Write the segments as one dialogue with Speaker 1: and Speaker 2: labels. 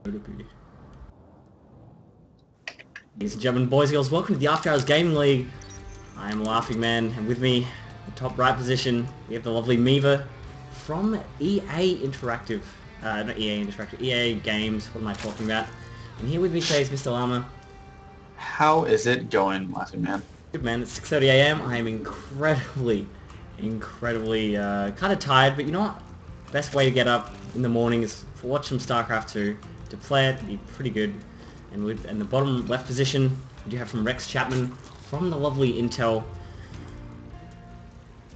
Speaker 1: Ladies and gentlemen, boys and girls, welcome to the After Hours Gaming League. I am Laughing Man, and with me, in the top right position, we have the lovely Miva from EA Interactive. Not EA Interactive, EA Games, what am I talking about? And here with me today is Mr. Lama.
Speaker 2: How is it going, Laughing Man?
Speaker 1: Good man, it's 6:30 AM. I am incredibly kind of tired, but you know what? Best way to get up in the morning is to watch some StarCraft 2, to play it, be pretty good. And in the bottom left position, we do have from Rex Chapman from the lovely Intel.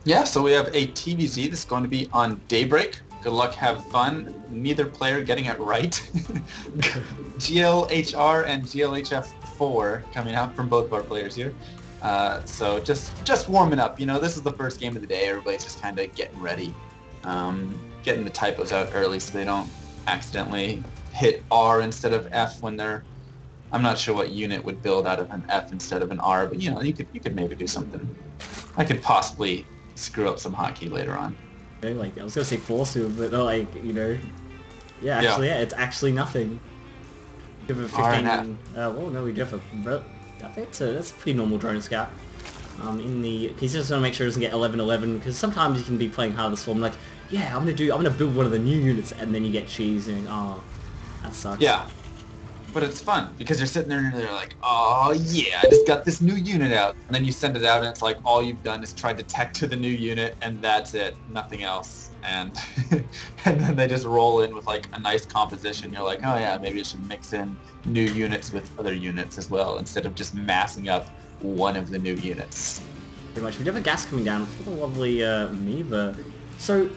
Speaker 2: Yeah, so we have a TVZ that's going to be on Daybreak. Good luck, have fun. Neither player getting it right. GLHR and GLHF4 coming out from both of our players here. So just warming up. You know, this is the first game of the day. Everybody's just kind of getting ready. Getting the typos out early so they don't accidentally hit R instead of F when they're... I'm not sure what unit would build out of an F instead of an R, but you know, you could maybe do something. I could possibly screw up some hotkey later on.
Speaker 1: Like, I was gonna say Force, but like, you know, yeah, actually, yeah, it's actually nothing. Give it 15. Well, no, we do have a. That's a pretty normal drone scout. In the, he's just gonna make sure he doesn't get 11-11 because sometimes you can be playing Harvest Storm like, yeah, I'm gonna build one of the new units, and then you get cheese and that sucks.
Speaker 2: Yeah. But it's fun because you're sitting there and you're like, oh yeah, I just got this new unit out. And then you send it out and it's like all you've done is try to tech to the new unit and that's it, nothing else. And and then they just roll in with like a nice composition. You're like, oh yeah, maybe I should mix in new units with other units as well instead of just massing up one of the new units.
Speaker 1: Pretty much. We do have a gas coming down for the lovely Miva. So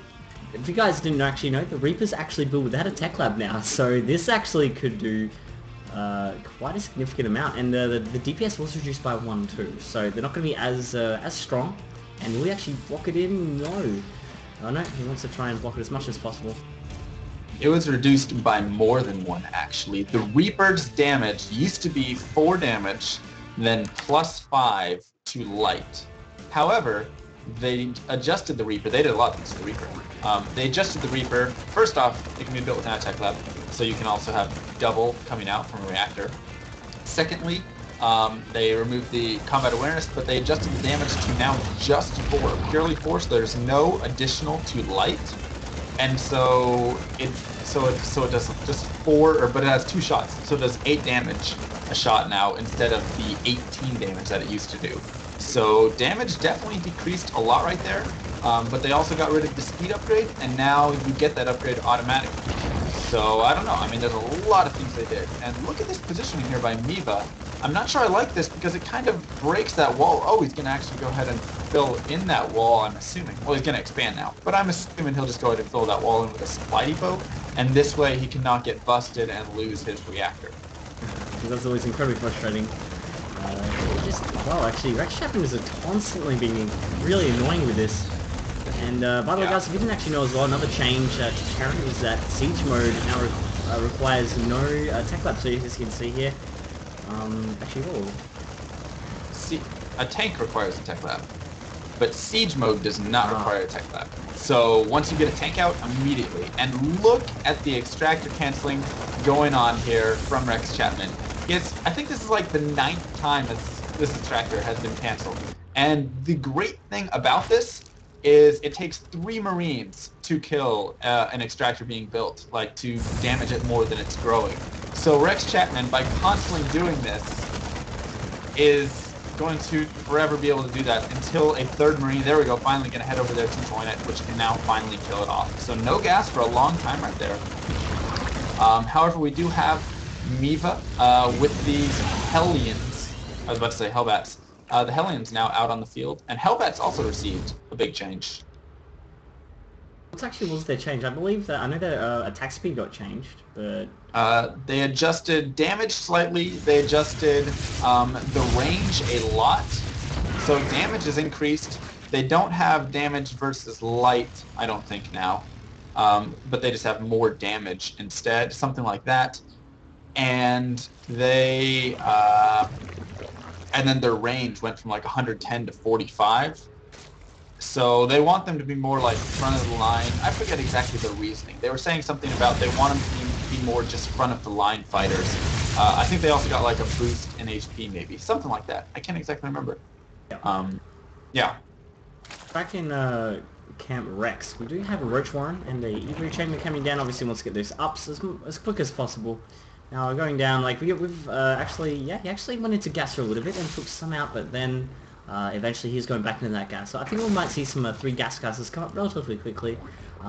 Speaker 1: if you guys didn't actually know, the Reaper's actually built without a tech lab now. So this actually could do quite a significant amount, and the DPS was reduced by 1 too, so they're not going to be as strong. And will he actually block it in? No. Oh no, he wants to try and block it as much as possible.
Speaker 2: It was reduced by more than 1 actually. The Reaper's damage used to be 4 damage, then +5 to light. However, they adjusted the Reaper. They did a lot of things to the Reaper. They adjusted the Reaper. First off, it can be built without a tech lab, so you can also have double coming out from a reactor. Secondly, they removed the combat awareness, but they adjusted the damage to now just 4, purely 4. So there's no additional to light, and so it does just 4, but it has 2 shots, so it does 8 damage a shot now instead of the 18 damage that it used to do. So damage definitely decreased a lot right there, but they also got rid of the speed upgrade, and now you get that upgrade automatically. So I don't know, I mean there's a lot of things they did. And look at this positioning here by Miva. I'm not sure I like this because it kind of breaks that wall. Oh, he's going to actually go ahead and fill in that wall, I'm assuming. Well, he's going to expand now, but I'm assuming he'll just go ahead and fill that wall in with a Spidey boat, and this way he cannot get busted and lose his reactor.
Speaker 1: Because that's always incredibly frustrating. Well, actually, Rex Chapman is constantly being really annoying with this. And by the way, guys, if you didn't actually know as well, another change to Terran is that Siege mode now requires no tech lab. So as you can see here, actually, whoa.
Speaker 2: See, a tank requires a tech lab, but Siege mode does not require a tech lab. So once you get a tank out, immediately. And look at the extractor canceling going on here from Rex Chapman. Yes, I think this is like the 9th time this extractor has been canceled. And the great thing about this is it takes 3 Marines to kill an extractor being built, like to damage it more than it's growing. So Rex Chapman, by constantly doing this, is going to forever be able to do that until a 3rd Marine, there we go, finally going to head over there to join it, which can now finally kill it off. So no gas for a long time right there. However, we do have Miva with these Hellions. I was about to say Hellbats. The Hellions now out on the field, and Hellbats also received a big change.
Speaker 1: What actually was their change? I believe that, I know their attack speed got changed, but...
Speaker 2: They adjusted damage slightly, they adjusted the range a lot, so damage is increased. They don't have damage versus light, I don't think now, but they just have more damage instead, something like that. And they... and then their range went from like 110 to 45. So they want them to be more like front of the line. I forget exactly the reasoning. They were saying something about they want them to be be more just front of the line fighters. I think they also got like a boost in HP maybe, something like that. I can't exactly remember. Yeah.
Speaker 1: Back in Camp Rex, we do have a Roach Warren and a Evo Chamber coming down. Obviously wants to get those ups as quick as possible. Now going down, like we've actually, yeah, he actually went into gas for a little bit and took some out, but then eventually he's going back into that gas. So I think we might see some 3 gas casters come up relatively quickly.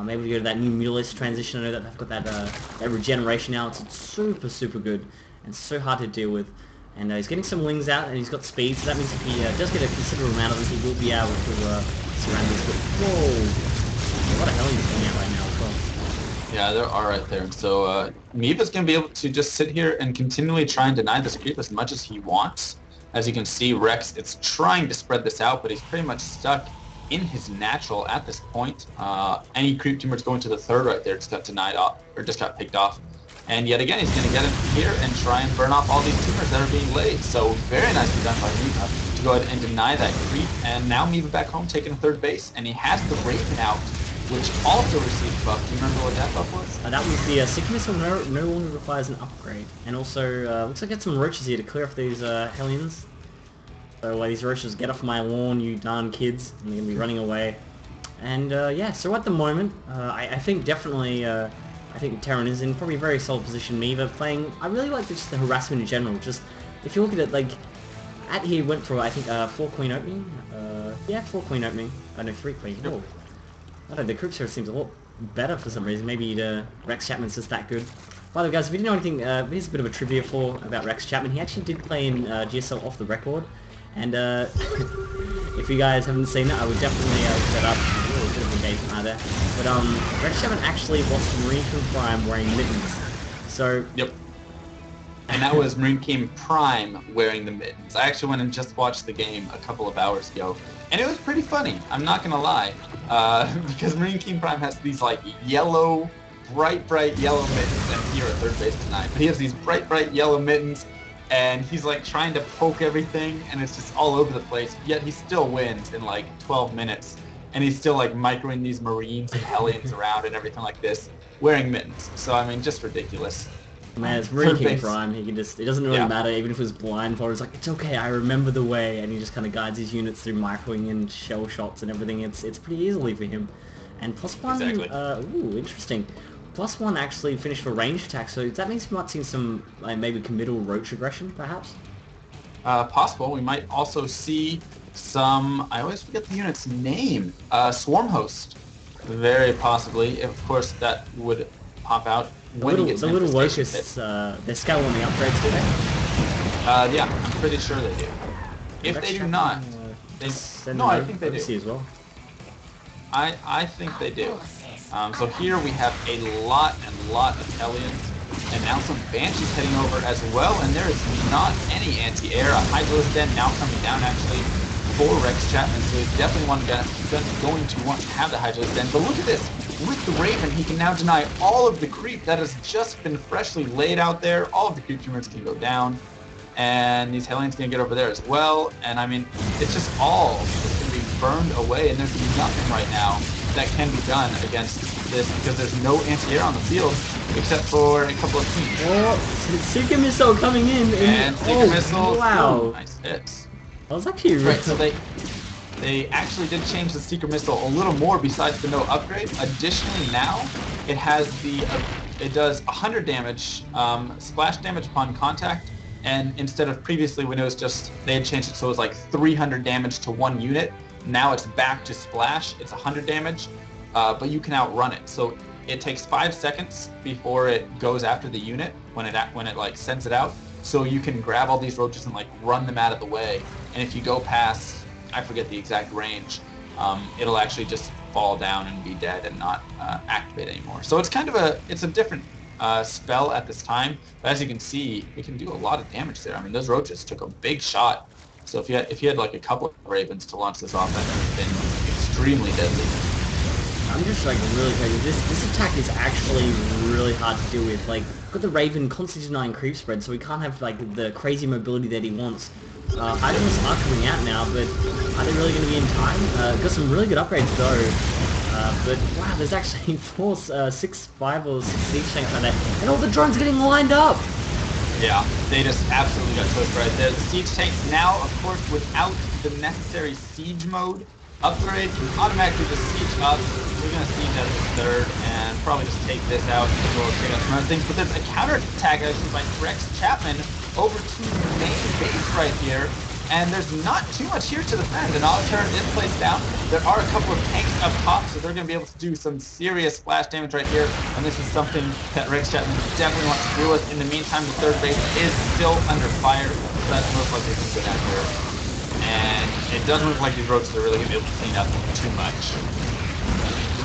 Speaker 1: Maybe we go to that new Mutalisk transition. I know that they've got that regeneration now. It's super good and so hard to deal with. And he's getting some wings out and he's got speed, so that means if he does get a considerable amount of them, he will be able to surround these. But whoa, a lot of Hellions coming out right now as well.
Speaker 2: Yeah, there are right there. So Miva's going to be able to just sit here and continually try and deny this creep as much as he wants. As you can see, Rex is trying to spread this out, but he's pretty much stuck in his natural at this point. Any creep tumors going to the third right there just got denied off, or just got picked off. And yet again, he's going to get in here and try and burn off all these tumors that are being laid. So very nicely done by Miva to go ahead and deny that creep. And now Miva back home taking third base, and he has the Raven out, which also received a buff. Do you remember what that buff was?
Speaker 1: That was the Seeker Missile no longer requires an upgrade. And also, looks like I got some roaches here to clear off these Hellions. So these roaches, get off my lawn, you darn kids. And they're going to be running away. And yeah, so at the moment, I think definitely... I think Terran is in probably a very solid position. Miva playing, I really like just the harassment in general. Just, if you look at it, like, at here went for, I think, 4 queen opening. Yeah, 4 queen opening. No, 3 queen. Whoa. I don't know, the creep here seems a lot better for some reason. Maybe the Rex Chapman's just that good. By the way, guys, if you didn't know anything, here's a bit of a trivia about Rex Chapman. He actually did play in GSL off the record. And if you guys haven't seen that, I would definitely look that up. A bit of engagement there. But Rex Chapman actually lost to Marine King Prime wearing mittens. So
Speaker 2: yep. And that was Marine King Prime wearing the mittens. I actually went and just watched the game a couple of hours ago, and it was pretty funny. I'm not gonna lie, because Marine King Prime has these like yellow, bright yellow mittens, and here at third base tonight. But he has these bright yellow mittens. And he's like trying to poke everything, and it's just all over the place. Yet he still wins in like 12 minutes, and he's still like microing these Marines and Hellions around and everything like this, wearing mittens. So I mean, just ridiculous.
Speaker 1: Man, it's Marine King Prime. He can just—it doesn't really matter, even if it was blindfolded. It's like it's okay. I remember the way, and he just kind of guides his units through microing and shell shots and everything. It's pretty easily for him. And +1.
Speaker 2: Exactly.
Speaker 1: Ooh, interesting. +1 actually finished for range attack, so that means we might see some maybe committal roach aggression, perhaps?
Speaker 2: Possible. We might also see some, I always forget the unit's name, Swarm Host. Very possibly. Of course, that would pop out when he gets
Speaker 1: the little locusts, they're scale on the upgrades, do they?
Speaker 2: Yeah, I'm pretty sure they do. If they do not, no, I think they do.
Speaker 1: As well.
Speaker 2: I think they do. So here we have a lot of Hellions, and now some Banshees heading over as well, and there is not any anti-air. A Hydro's Den now coming down actually for Rex Chapman, so he's definitely going to want to have the Hydro's Den. But look at this, with the Raven, he can now deny all of the creep that has just been freshly laid out there. All of the creep tumors can go down, and these Hellions can get over there as well. And I mean, it's just all going to be burned away, and there's nothing right now that can be done against this because there's no anti-air on the field except for a couple of teams.
Speaker 1: Oh, Seeker Missile coming in.
Speaker 2: And Seeker Missile.
Speaker 1: Wow.
Speaker 2: Ooh, nice hits.
Speaker 1: That was actually
Speaker 2: right. So they actually did change the Seeker Missile a little more besides the no upgrade. Additionally, now it has it does 100 damage, splash damage upon contact, and instead of previously when it was just they had changed it so it was like 300 damage to one unit. Now it's back to splash. It's 100 damage, but you can outrun it. So it takes 5 seconds before it goes after the unit when it like sends it out. So you can grab all these roaches and like run them out of the way. And if you go past, I forget the exact range, it'll actually just fall down and be dead and not activate anymore. So it's kind of a different spell at this time. But as you can see, it can do a lot of damage there. I mean, those roaches took a big shot. So if you had like a couple of Ravens to launch this off, that would have been extremely deadly.
Speaker 1: I'm just like really crazy. This attack is actually really hard to deal with. Like, got the Raven constantly denying creep spread, so he can't have like the crazy mobility that he wants. Items are coming out now, but are they really going to be in time? Got some really good upgrades though. But wow, there's actually 5 or 6 siege tanks like that, and all the drones getting lined up.
Speaker 2: Yeah, they just absolutely got toast right there. The siege tanks now, of course, without the necessary siege mode upgrade, can automatically just siege up. We're going to siege out the third and probably just take this out as well as take out some other things. But there's a counterattack actually by Rex Chapman over to the main base right here. And there's not too much here to defend. An auto turret is placed down. There are a couple of tanks up top, so they're going to be able to do some serious splash damage right here. And this is something that Rex Chapman definitely wants to deal with. In the meantime, the third base is still under fire, so that's most likely going to go down here. And it doesn't look like these roaches are really going to be able to clean up too much.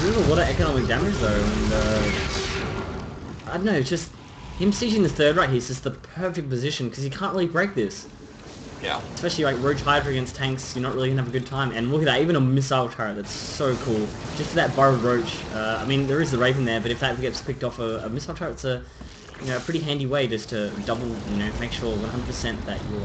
Speaker 1: There's a lot of economic damage though, and I don't know, it's just him sieging the third right here is just the perfect position because you can't really break this.
Speaker 2: Yeah.
Speaker 1: Especially like Roach Hydra against tanks, you're not really gonna have a good time. And look at that, even a missile turret, that's so cool. Just for that burrowed Roach. I mean, there is the Raven there, but if that gets picked off a missile turret, it's a pretty handy way just to double, make sure 100% that you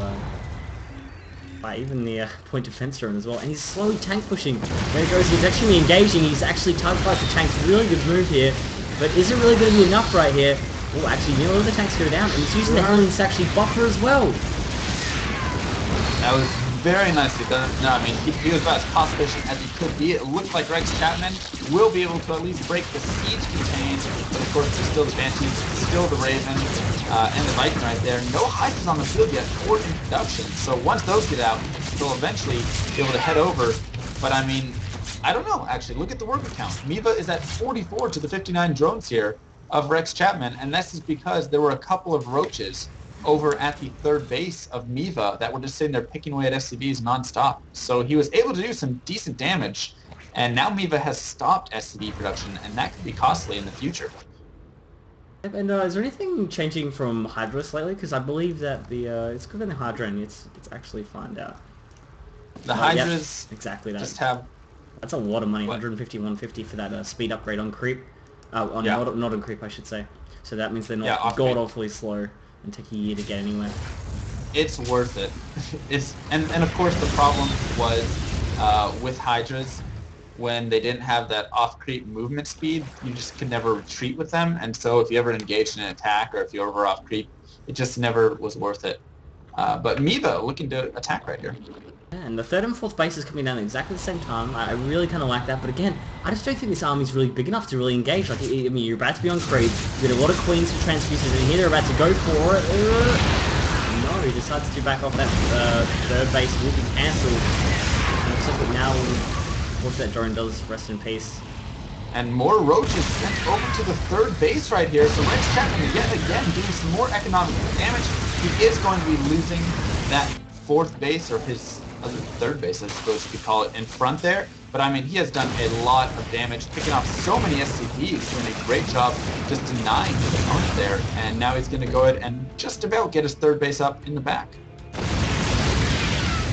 Speaker 1: even the point defense drone as well. And he's slowly tank pushing. There he goes, he's actually engaging, he's actually target fights the tanks. Really good move here, but is it really going to be enough right here? Oh, actually, nearly the tanks go down, and he's using the Hellions to actually buffer as well.
Speaker 2: That was very nicely done. No, I mean, he was about as cost efficient as he could be. It looks like Rex Chapman will be able to at least break the siege contain, but of course there's still the Banshees, still the Raven, and the Viking right there. No Hydras on the field yet for introduction, so once those get out, they'll eventually be able to head over. But I mean, I don't know, actually. Look at the worker count. Miva is at 44 to the 59 drones here of Rex Chapman, and this is because there were a couple of roaches over at the third base of Miva that were just sitting there picking away at SCVs nonstop. So he was able to do some decent damage, and now Miva has stopped SCV production, and that could be costly in the future.
Speaker 1: And is there anything changing from Hydra lately? Because I believe that the it's good in the Hydra, and it's actually find out.
Speaker 2: The Hydras
Speaker 1: exactly that.
Speaker 2: just have...
Speaker 1: That's a lot of money,
Speaker 2: what?
Speaker 1: 150, 150 for that speed upgrade on creep. Not on creep, I should say. So that means they're not god-awfully slow and take a year to get anywhere.
Speaker 2: It's worth it. And of course the problem was with Hydras, when they didn't have that off-creep movement speed, you just could never retreat with them, and so if you ever engaged in an attack or if you were off-creep, it just never was worth it. But Miva looking to attack right here.
Speaker 1: Yeah, and the third and fourth base is coming down at exactly the same time. I really kind of like that, but again, I just don't think this army's really big enough to really engage. Like, I mean, you're about to be on creep, you get a lot of queens for transfuses, and here they're about to go for it. No, he decides to back off. That third base will be cancelled. Looks like it now, what that drone does, rest in peace.
Speaker 2: And more roaches sent over to the third base right here, so Rex Chapman yet again doing some more economic damage. He is going to be losing that fourth base, or his third base, I suppose you could call it, in front there. But I mean, he has done a lot of damage, picking off so many SCVs, doing a great job just denying his opponent there. And now he's going to go ahead and just about get his third base up in the back.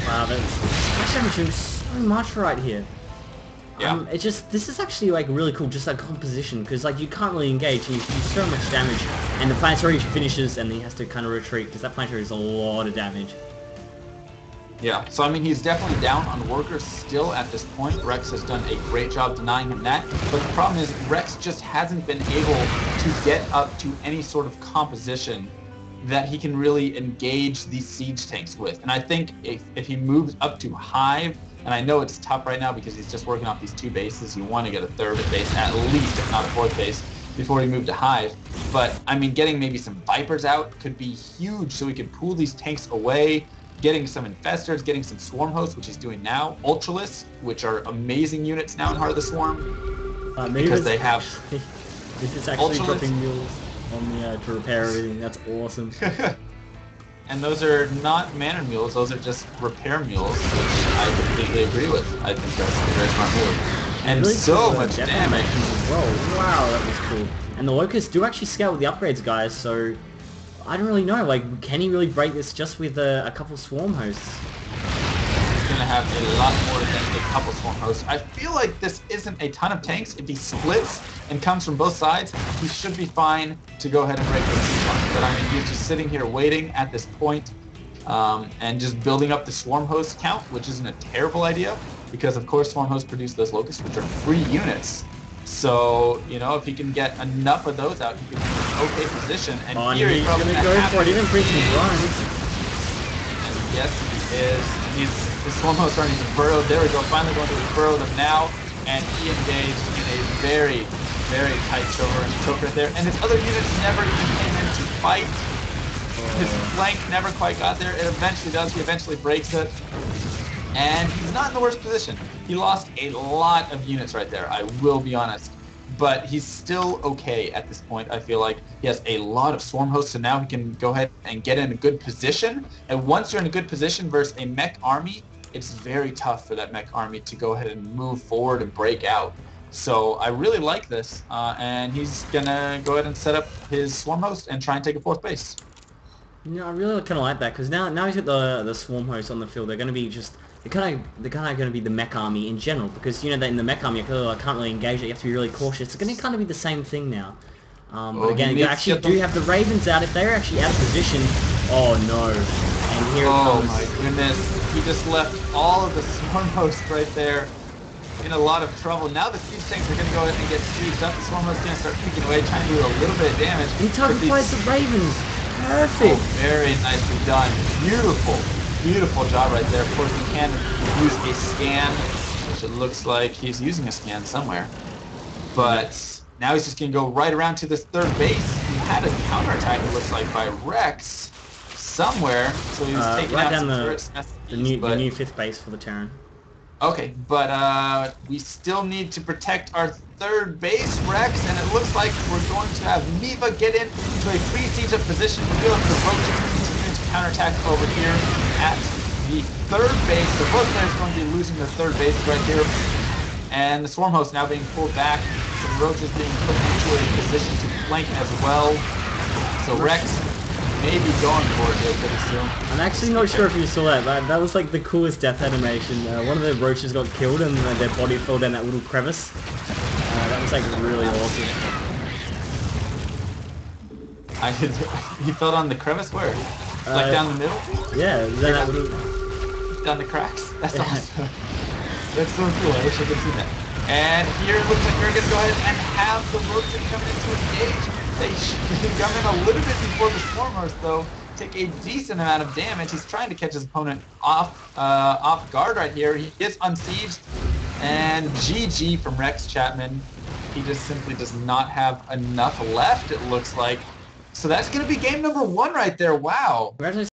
Speaker 1: Wow, that's damaging so much right here.
Speaker 2: Yeah.
Speaker 1: It's just, this is actually like really cool, just that composition, because like you can't really engage, and you do so much damage, and the planetary finishes, and he has to kind of retreat, because that planetary is a lot of damage.
Speaker 2: Yeah, so I mean, he's definitely down on workers still at this point. Rex has done a great job denying him that, but the problem is Rex just hasn't been able to get up to any sort of composition that he can really engage these siege tanks with. And I think if he moves up to Hive, and I know it's tough right now because he's just working off these two bases, you want to get a third base at least, if not a fourth base, before he moved to Hive. But I mean, getting maybe some Vipers out could be huge, so he could pull these tanks away, getting some Infestors, getting some Swarm Hosts, which he's doing now, Ultralists, which are amazing units now in Heart of the Swarm, because they have
Speaker 1: this is actually dropping mules on the to repair everything. That's awesome.
Speaker 2: And those are not manner mules, those are just repair mules, which I completely agree with. I think that's a very smart move. And really so much damage
Speaker 1: as well. Wow, that was cool. And the Locusts do actually scale with the upgrades, guys, so I don't really know, like, can he really break this just with a couple Swarm Hosts?
Speaker 2: He's going to have a lot more than a couple Swarm Hosts. I feel like this isn't a ton of tanks. If he splits and comes from both sides, he should be fine to go ahead and break this one. But I mean, he's just sitting here waiting at this point, and just building up the Swarm Host count, which isn't a terrible idea. because of course Swarm Host produce those locusts, which are free units. So, you know, if he can get enough of those out, he can be in an okay position. And here
Speaker 1: he's going to go for it. He didn't bring some runs.
Speaker 2: Yes, he is. His Swarm Host running his burrow. There we go. Finally going to his burrow them now. And he engaged in a very, very tight choke right there. And his other units never even came in to fight. His flank never quite got there. It eventually does. He eventually breaks it. And he's not in the worst position. He lost a lot of units right there, I will be honest. But he's still okay at this point, I feel like. He has a lot of Swarm Hosts, so now he can go ahead and get in a good position. And once you're in a good position versus a mech army, it's very tough for that mech army to go ahead and move forward and break out. So I really like this, and he's going to go ahead and set up his Swarm Host and try and take a 4th base.
Speaker 1: You know, I really kind of like that, because now he's got the Swarm Hosts on the field. They're going to be just... They're kind of going to be the mech army in general, because you know that in the mech army you can't really engage it. You have to be really cautious. It's going to kind of be the same thing now. But again, you actually do have the Ravens out. If they're actually out of position, oh no! And here it comes.
Speaker 2: Oh my goodness! He just left all of the Swarm Hosts right there in a lot of trouble. Now the siege tanks are going to go ahead and get sieged up. The Swarm Hosts are going to start picking away, trying to do a little bit of damage.
Speaker 1: He target fires the Ravens. Perfect.
Speaker 2: Oh, very nicely done. Beautiful. Beautiful job right there. Of course, he can use a scan, which it looks like he's using a scan somewhere. But now he's just going to go right around to this 3rd base. He had a counterattack, it looks like, by Rex somewhere. So he was taking
Speaker 1: right
Speaker 2: out
Speaker 1: down
Speaker 2: some
Speaker 1: the new 5th base for the Terran.
Speaker 2: Okay, but we still need to protect our 3rd base, Rex, and it looks like we're going to have Miva get into a free siege up position. We feel like the Roaches continuing to counterattack over here at the 3rd base. So both players are going to be losing their 3rd base right here. And the Swarm Host now being pulled back. Some Roaches being put into a position to flank as well. So Rex may be going for it here pretty soon.
Speaker 1: I'm actually not sure if you saw that, but that was like the coolest death animation. One of the Roaches got killed and their body fell down that little crevice. That was like really awesome.
Speaker 2: He fell down the crevice where? Like down the middle?
Speaker 1: Yeah, that little...
Speaker 2: Down the cracks? That's awesome. That's so cool. I wish I could see that. And here it looks like we're going to go ahead and have the Roaches coming into engage. They should come in a little bit before the Swarm Host, though. Take a decent amount of damage. He's trying to catch his opponent off guard right here. He is unsieged. And GG from Rex Chapman. He just simply does not have enough left, it looks like. So that's going to be game number 1 right there. Wow.
Speaker 1: Congratulations.